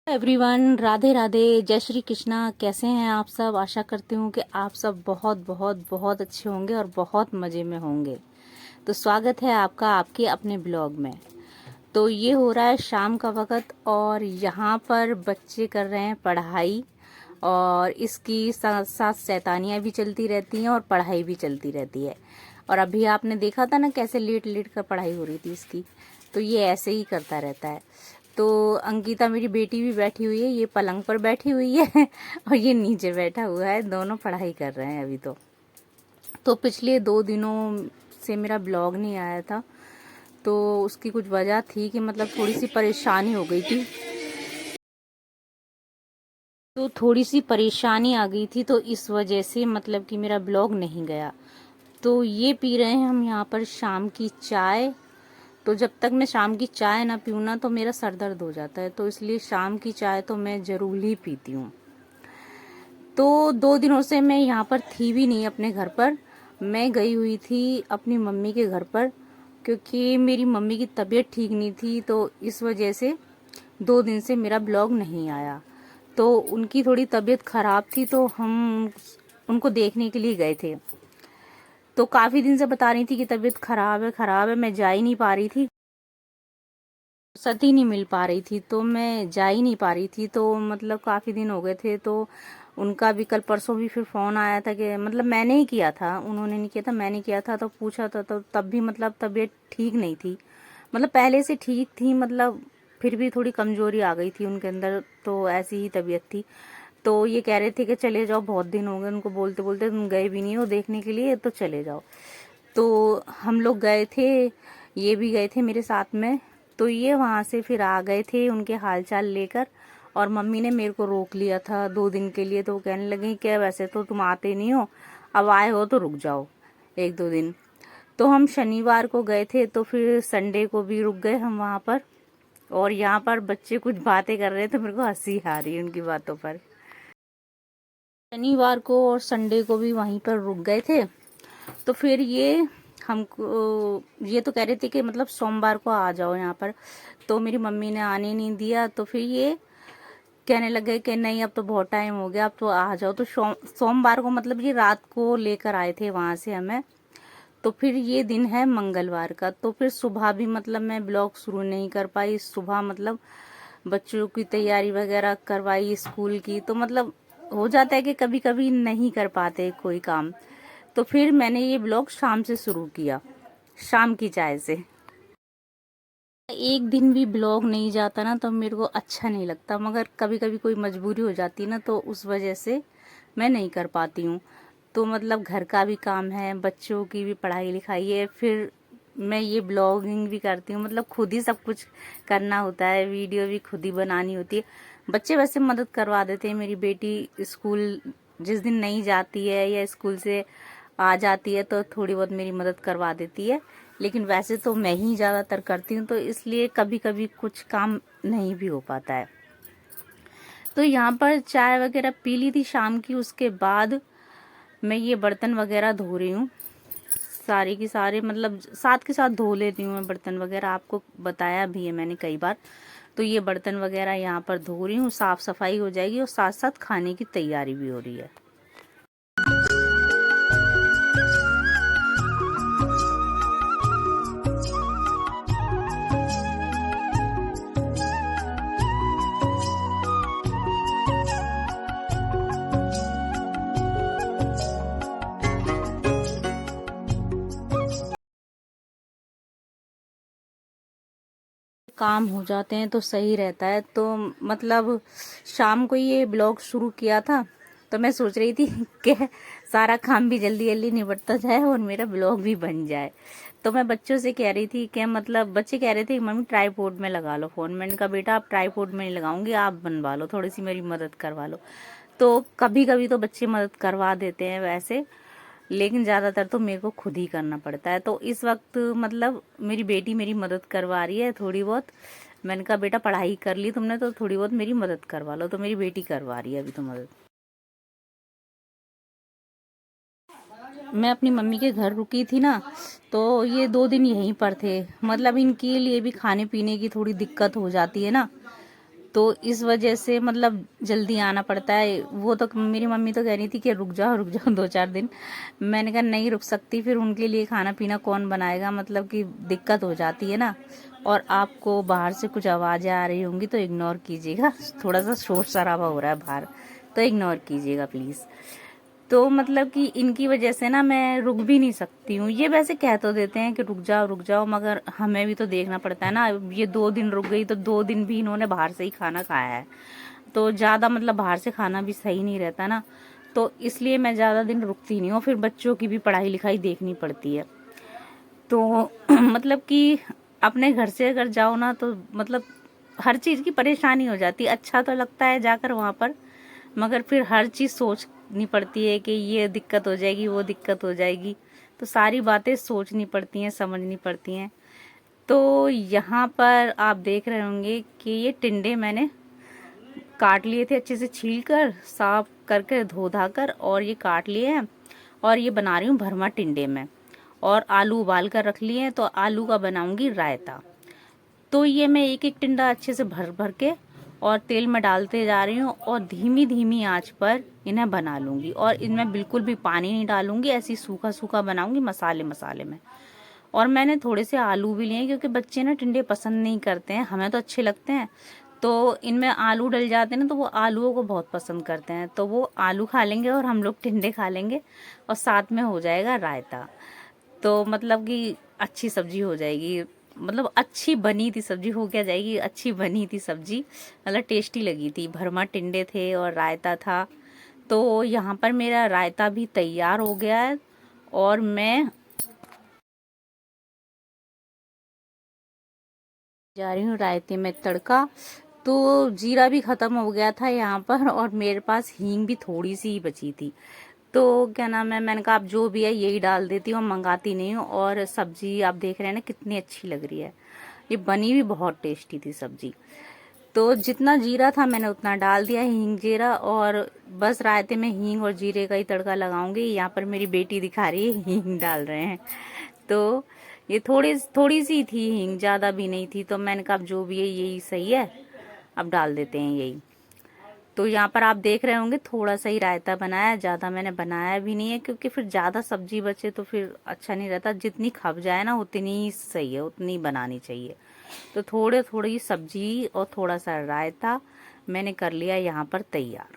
Everyone, Radhe Radhe, जय श्री कृष्णा। कैसे हैं आप सब? आशा करती हूँ कि आप सब बहुत बहुत बहुत अच्छे होंगे और बहुत मज़े में होंगे। तो स्वागत है आपका आपके अपने ब्लॉग में। तो ये हो रहा है शाम का वक्त और यहाँ पर बच्चे कर रहे हैं पढ़ाई और इसकी साथ साथ शैतानियाँ भी चलती रहती हैं और पढ़ाई भी चलती रहती है। और अभी आपने देखा था ना कैसे लेट लेट कर पढ़ाई हो रही थी इसकी। तो ये ऐसे ही करता रहता है। तो अंकिता मेरी बेटी भी बैठी हुई है, ये पलंग पर बैठी हुई है और ये नीचे बैठा हुआ है। दोनों पढ़ाई कर रहे हैं अभी। तो पिछले 2 दिनों से मेरा ब्लॉग नहीं आया था। तो उसकी कुछ वजह थी कि मतलब थोड़ी सी परेशानी हो गई थी। तो थोड़ी सी परेशानी आ गई थी, तो इस वजह से मतलब कि मेरा ब्लॉग नहीं गया। तो ये पी रहे हैं हम यहाँ पर शाम की चाय। तो जब तक मैं शाम की चाय ना पीऊँ ना तो मेरा सर दर्द हो जाता है, तो इसलिए शाम की चाय तो मैं ज़रूर ही पीती हूँ। तो 2 दिनों से मैं यहाँ पर थी भी नहीं अपने घर पर। मैं गई हुई थी अपनी मम्मी के घर पर, क्योंकि मेरी मम्मी की तबीयत ठीक नहीं थी। तो इस वजह से 2 दिन से मेरा ब्लॉग नहीं आया। तो उनकी थोड़ी तबीयत ख़राब थी, तो हम उनको देखने के लिए गए थे। तो काफ़ी दिन से बता रही थी कि तबीयत ख़राब है, मैं जा ही नहीं पा रही थी। फुर्सत ही नहीं मिल पा रही थी, तो मैं जा ही नहीं पा रही थी। तो मतलब काफ़ी दिन हो गए थे। तो उनका भी कल परसों भी फिर फ़ोन आया था कि मतलब मैंने ही किया था, उन्होंने नहीं किया था, मैंने किया था। तो पूछा था, तो तब भी मतलब तबीयत ठीक नहीं थी। मतलब पहले से ठीक थी, मतलब फिर भी थोड़ी कमज़ोरी आ गई थी उनके अंदर। तो ऐसी ही तबीयत थी। तो ये कह रहे थे कि चले जाओ, बहुत दिन हो गए उनको बोलते बोलते, तुम गए भी नहीं हो देखने के लिए, तो चले जाओ। तो हम लोग गए थे, ये भी गए थे मेरे साथ में। तो ये वहाँ से फिर आ गए थे उनके हालचाल लेकर। और मम्मी ने मेरे को रोक लिया था 2 दिन के लिए। तो वो कहने लगी कि वैसे तो तुम आते नहीं हो, अब आए हो तो रुक जाओ 1-2 दिन। तो हम शनिवार को गए थे, तो फिर संडे को भी रुक गए हम वहाँ पर। और यहाँ पर बच्चे कुछ बातें कर रहे थे, मेरे को हंसी आ रही है उनकी बातों पर। शनिवार को और संडे को भी वहीं पर रुक गए थे। तो फिर ये हमको ये तो कह रहे थे कि मतलब सोमवार को आ जाओ यहाँ पर। तो मेरी मम्मी ने आने नहीं दिया। तो फिर ये कहने लगे कि नहीं, अब तो बहुत टाइम हो गया, अब तो आ जाओ। तो सोमवार को मतलब ये रात को लेकर आए थे वहाँ से हमें। तो फिर ये दिन है मंगलवार का। तो फिर सुबह भी मतलब मैं ब्लॉग शुरू नहीं कर पाई। सुबह मतलब बच्चों की तैयारी वगैरह करवाई स्कूल की। तो मतलब हो जाता है कि कभी कभी नहीं कर पाते कोई काम। तो फिर मैंने ये ब्लॉग शाम से शुरू किया, शाम की चाय से। एक दिन भी ब्लॉग नहीं जाता ना तो मेरे को अच्छा नहीं लगता, मगर कभी कभी कोई मजबूरी हो जाती है ना, तो उस वजह से मैं नहीं कर पाती हूँ। तो मतलब घर का भी काम है, बच्चों की भी पढ़ाई लिखाई है, फिर मैं ये ब्लॉगिंग भी करती हूँ। मतलब खुद ही सब कुछ करना होता है, वीडियो भी खुद ही बनानी होती है। बच्चे वैसे मदद करवा देते हैं। मेरी बेटी स्कूल जिस दिन नहीं जाती है या स्कूल से आ जाती है तो थोड़ी बहुत मेरी मदद करवा देती है। लेकिन वैसे तो मैं ही ज़्यादातर करती हूँ, तो इसलिए कभी कभी कुछ काम नहीं भी हो पाता है। तो यहाँ पर चाय वगैरह पी ली थी शाम की। उसके बाद मैं ये बर्तन वगैरह धो रही हूँ, सारे की सारे, मतलब साथ के साथ धो लेती हूँ मैं बर्तन वगैरह, आपको बताया भी है मैंने कई बार। तो ये बर्तन वगैरह यहाँ पर धो रही हूँ, साफ सफाई हो जाएगी और साथ साथ खाने की तैयारी भी हो रही है। काम हो जाते हैं तो सही रहता है। तो मतलब शाम को ये ब्लॉग शुरू किया था, तो मैं सोच रही थी कि सारा काम भी जल्दी जल्दी निपटता जाए और मेरा ब्लॉग भी बन जाए। तो मैं बच्चों से कह रही थी कि मतलब बच्चे कह रहे थे मम्मी ट्राईपोड में लगा लो फोन। मैंने कहा बेटा आप ट्राईपोड में नहीं लगाऊंगी, आप बनवा लो, थोड़ी सी मेरी मदद करवा लो। तो कभी कभी तो बच्चे मदद करवा देते हैं वैसे, लेकिन ज़्यादातर तो मेरे को खुद ही करना पड़ता है। तो इस वक्त मतलब मेरी बेटी मेरी मदद करवा रही है थोड़ी बहुत। मैंने कहा बेटा पढ़ाई कर ली तुमने तो थोड़ी बहुत मेरी मदद करवा लो। तो मेरी बेटी करवा रही है अभी तो मदद। मैं अपनी मम्मी के घर रुकी थी ना, तो ये 2 दिन यहीं पर थे। मतलब इनके लिए भी खाने पीने की थोड़ी दिक्कत हो जाती है ना, तो इस वजह से मतलब जल्दी आना पड़ता है। वो तो मेरी मम्मी तो कह रही थी कि रुक जाओ 2-4 दिन। मैंने कहा नहीं रुक सकती, फिर उनके लिए खाना पीना कौन बनाएगा, मतलब कि दिक्कत हो जाती है ना। और आपको बाहर से कुछ आवाज़ें आ रही होंगी तो इग्नोर कीजिएगा, थोड़ा सा शोर शराबा हो रहा है बाहर, तो इग्नोर कीजिएगा प्लीज़। तो मतलब कि इनकी वजह से ना मैं रुक भी नहीं सकती हूँ। ये वैसे कह तो देते हैं कि रुक जाओ, मगर हमें भी तो देखना पड़ता है ना। ये 2 दिन रुक गई तो 2 दिन भी इन्होंने बाहर से ही खाना खाया है, तो ज़्यादा मतलब बाहर से खाना भी सही नहीं रहता ना। तो इसलिए मैं ज़्यादा दिन रुकती नहीं हूँ, फिर बच्चों की भी पढ़ाई लिखाई देखनी पड़ती है। तो मतलब कि अपने घर से अगर जाओ ना तो मतलब हर चीज़ की परेशानी हो जाती है। अच्छा तो लगता है जाकर वहाँ पर, मगर फिर हर चीज़ सोचनी पड़ती है कि ये दिक्कत हो जाएगी, वो दिक्कत हो जाएगी, तो सारी बातें सोचनी पड़ती हैं, समझनी पड़ती हैं। तो यहाँ पर आप देख रहे होंगे कि ये टिंडे मैंने काट लिए थे, अच्छे से छील कर साफ करके धो धा कर, और ये काट लिए हैं। और ये बना रही हूँ भरमा टिंडे में, और आलू उबाल कर रख लिए हैं, तो आलू का बनाऊंगी रायता। तो ये मैं एक एक टिंडा अच्छे से भर भर के और तेल में डालते जा रही हूँ, और धीमी धीमी आंच पर इन्हें बना लूँगी। और इनमें बिल्कुल भी पानी नहीं डालूंगी, ऐसी सूखा सूखा बनाऊंगी मसाले मसाले में। और मैंने थोड़े से आलू भी लिए क्योंकि बच्चे ना टिंडे पसंद नहीं करते हैं, हमें तो अच्छे लगते हैं। तो इनमें आलू डल जाते हैं ना, तो वो आलूओं को बहुत पसंद करते हैं, तो वो आलू खा लेंगे और हम लोग टिंडे खा लेंगे, और साथ में हो जाएगा रायता। तो मतलब कि अच्छी सब्जी हो जाएगी, मतलब अच्छी बनी थी सब्जी, हो क्या जाएगी, अच्छी बनी थी सब्जी, मतलब टेस्टी लगी थी। भरमा टिंडे थे और रायता था। तो यहाँ पर मेरा रायता भी तैयार हो गया है, और मैं जा रही हूँ रायते में तड़का। तो जीरा भी ख़त्म हो गया था यहाँ पर, और मेरे पास हींग भी थोड़ी सी ही बची थी। तो क्या नाम है, मैंने कहा आप जो भी है यही डाल देती हूँ, मंगाती नहीं हूँ। और सब्जी आप देख रहे हैं ना कितनी अच्छी लग रही है, ये बनी भी बहुत टेस्टी थी सब्जी। तो जितना जीरा था मैंने उतना डाल दिया, हींग जीरा, और बस रायते में हींग और जीरे का ही तड़का लगाऊंगी। यहाँ पर मेरी बेटी दिखा रही है हींग डाल रहे हैं, तो ये थोड़ी थोड़ी सी थी हींग, ज़्यादा भी नहीं थी। तो मैंने कहा अब जो भी है यही सही है, अब डाल देते हैं यही। तो यहाँ पर आप देख रहे होंगे थोड़ा सा ही रायता बनाया, ज़्यादा मैंने बनाया भी नहीं है, क्योंकि फिर ज़्यादा सब्जी बचे तो फिर अच्छा नहीं रहता। जितनी खप जाए ना उतनी ही सही है, उतनी बनानी चाहिए। तो थोड़ी थोड़ी सब्जी और थोड़ा सा रायता मैंने कर लिया यहाँ पर तैयार।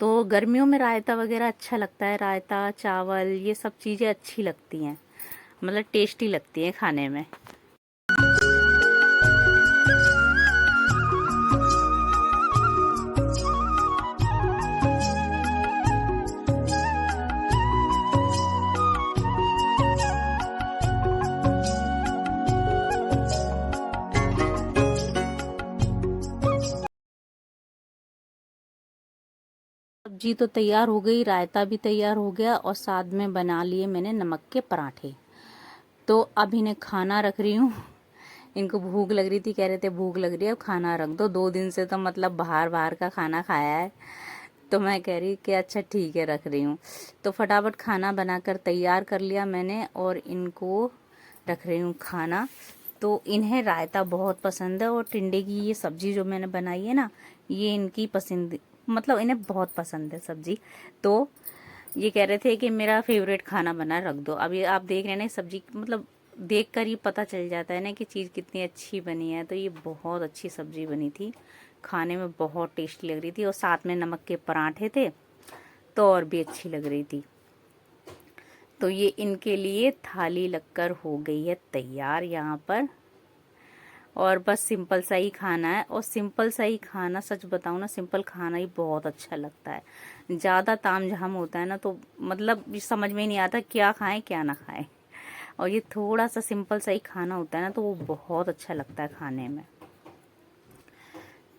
तो गर्मियों में रायता वगैरह अच्छा लगता है, रायता चावल ये सब चीज़ें अच्छी लगती हैं, मतलब टेस्टी लगती हैं खाने में। सब्जी तो तैयार हो गई, रायता भी तैयार हो गया, और साथ में बना लिए मैंने नमक के पराठे। तो अब इन्हें खाना रख रही हूँ। इनको भूख लग रही थी, कह रहे थे भूख लग रही है अब खाना रख दो, 2 दिन से तो मतलब बाहर बाहर का खाना खाया है। तो मैं कह रही कि अच्छा ठीक है रख रही हूँ। तो फटाफट खाना बनाकर तैयार कर लिया मैंने, और इनको रख रही हूँ खाना। तो इन्हें रायता बहुत पसंद है, और टिंडे की ये सब्जी जो मैंने बनाई है ना, ये इनकी पसंद, मतलब इन्हें बहुत पसंद है सब्जी। तो ये कह रहे थे कि मेरा फेवरेट खाना बना रख दो। अब ये आप देख रहे हैं ना सब्जी, मतलब देख कर ही पता चल जाता है ना कि चीज़ कितनी अच्छी बनी है। तो ये बहुत अच्छी सब्जी बनी थी, खाने में बहुत टेस्टी लग रही थी, और साथ में नमक के पराठे थे तो और भी अच्छी लग रही थी। तो ये इनके लिए थाली लगकर हो गई है तैयार यहाँ पर, और बस सिंपल सा ही खाना है। और सिंपल सा ही खाना, सच बताऊँ ना, सिंपल खाना ही बहुत अच्छा लगता है। ज़्यादा तामझाम होता है ना तो मतलब समझ में ही नहीं आता क्या खाएं क्या ना खाएं, और ये थोड़ा सा सिंपल सा ही खाना होता है ना तो वो बहुत अच्छा लगता है खाने में।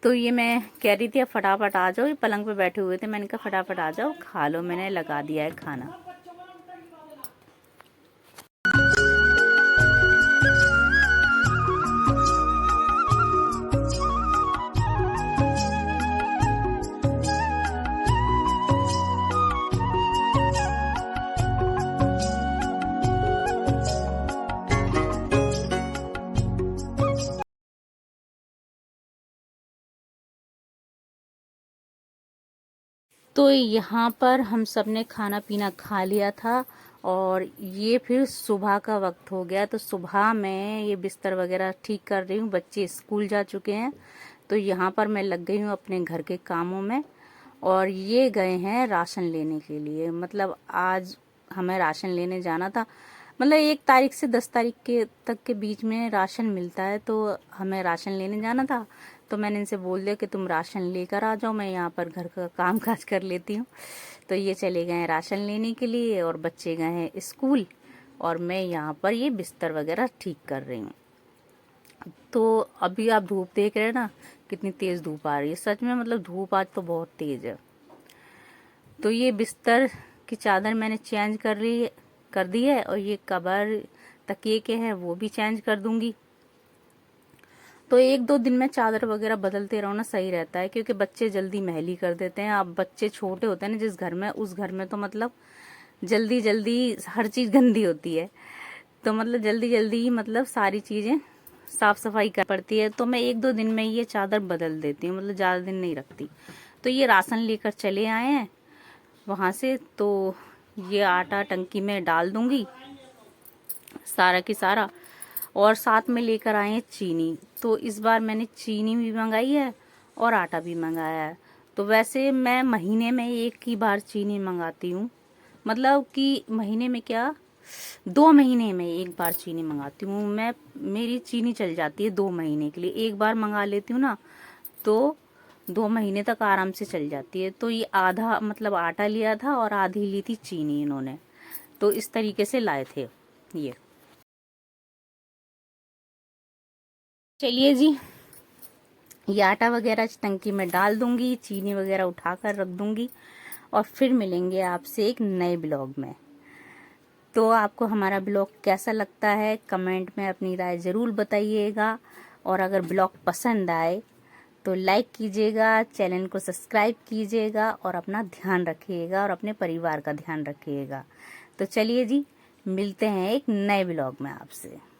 तो ये मैं कह रही थी अब फटाफट आ जाओ, ये पलंग पे बैठे हुए थे, मैंने कहा फटाफट आ जाओ खा लो, मैंने लगा दिया है खाना। तो यहाँ पर हम सब ने खाना पीना खा लिया था और ये फिर सुबह का वक्त हो गया। तो सुबह मैं ये बिस्तर वगैरह ठीक कर रही हूँ, बच्चे स्कूल जा चुके हैं। तो यहाँ पर मैं लग गई हूँ अपने घर के कामों में। और ये गए हैं राशन लेने के लिए, मतलब आज हमें राशन लेने जाना था। मतलब 1 तारीख से 10 तारीख के तक के बीच में राशन मिलता है, तो हमें राशन लेने जाना था। तो मैंने इनसे बोल दिया कि तुम राशन लेकर आ जाओ, मैं यहाँ पर घर का काम काज कर लेती हूँ। तो ये चले गए हैं राशन लेने के लिए और बच्चे गए हैं स्कूल, और मैं यहाँ पर ये बिस्तर वगैरह ठीक कर रही हूँ। तो अभी आप धूप देख रहे हैं ना, कितनी तेज धूप आ रही है। सच में मतलब धूप आज तो बहुत तेज है। तो ये बिस्तर की चादर मैंने चेंज कर दी है, और ये कवर तकिए के हैं वो भी चेंज कर दूंगी। तो 1-2 दिन में चादर वगैरह बदलते रहो ना, सही रहता है, क्योंकि बच्चे जल्दी मैली कर देते हैं। अब बच्चे छोटे होते हैं ना जिस घर में, उस घर में तो मतलब जल्दी जल्दी हर चीज गंदी होती है। तो मतलब जल्दी जल्दी ही मतलब सारी चीजें साफ सफाई कर पड़ती है। तो मैं 1-2 दिन में ये चादर बदल देती हूँ, मतलब ज्यादा दिन नहीं रखती। तो ये राशन लेकर चले आए हैं वहां से, तो ये आटा टंकी में डाल दूंगी सारा की सारा। और साथ में लेकर आए हैं चीनी। तो इस बार मैंने चीनी भी मंगाई है और आटा भी मंगाया है। तो वैसे मैं महीने में 1 ही बार चीनी मंगाती हूँ, मतलब कि महीने में क्या 2 महीने में 1 बार चीनी मंगाती हूँ मैं। मेरी चीनी चल जाती है 2 महीने के लिए। 1 बार मंगा लेती हूँ ना तो 2 महीने तक आराम से चल जाती है। तो ये आधा मतलब आटा लिया था और आधी ली थी चीनी इन्होंने। तो इस तरीके से लाए थे ये। चलिए जी, ये आटा वगैरह टंकी में डाल दूंगी, चीनी वगैरह उठाकर रख दूंगी, और फिर मिलेंगे आपसे एक नए ब्लॉग में। तो आपको हमारा ब्लॉग कैसा लगता है कमेंट में अपनी राय ज़रूर बताइएगा। और अगर ब्लॉग पसंद आए तो लाइक कीजिएगा, चैनल को सब्सक्राइब कीजिएगा, और अपना ध्यान रखिएगा और अपने परिवार का ध्यान रखिएगा। तो चलिए जी, मिलते हैं एक नए ब्लॉग में आपसे।